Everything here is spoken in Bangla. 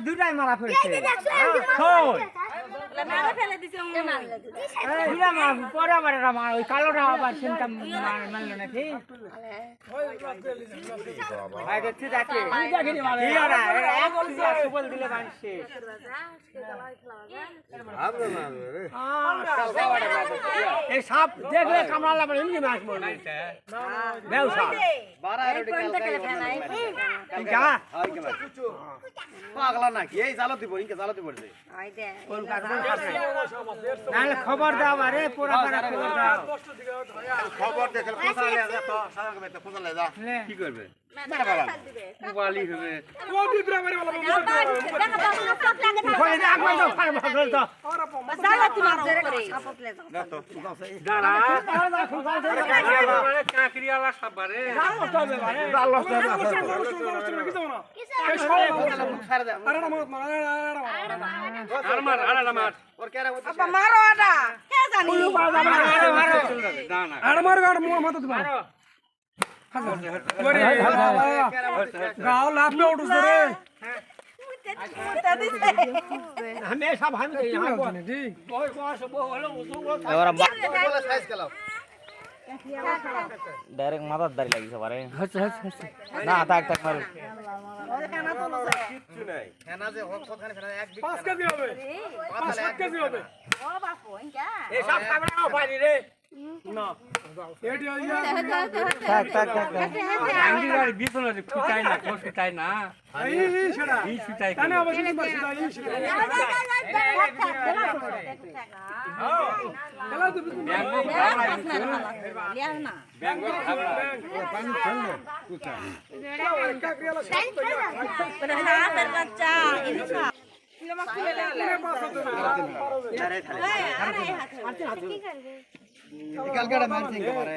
দুটাই মারা ফেলছে পরে আবার ওই কালোটা আবার চিন্তা মানলো নাকি দিলে মানছে এই সাপ দেখলে কামড়ালে আবার এমনি মাছ মরবে পাগলা নাকি এই জালতি পড়ি জালতি পড়ছে খবর দাও আরে পুরা খবর দেখে কি করবে মোবাইলই হবে गाँव लाभ में उठ रे हमेशा भाई जी डायरेक्ट माथा दारी लगी सवारे ना थाक थाक मार কিচ্ছু নাই খানা যে হোক সবখানে ফেলা এক বিঘা 5 কেজি হবে 5 কেজি হবে ও বাপু ইনকা এই সব কামড়াও পারি রে না এটি আইয়া থাক থাক থাক আঙ্গি গাড়ি বিছনা রে ফুটাই না কোন ফুটাই না এই সেটা এই ফুটাই কেন অবশ্যই মাসিদা এই সেটা চলো তো ব্যাঙ্গো লিয়া না ব্যাঙ্গো খাবলা পানি চললো কুতা একা ক্রিয়ালা সব তো করে না তার বাচ্চা ইনকা কালকাটা ম্যাচিং করে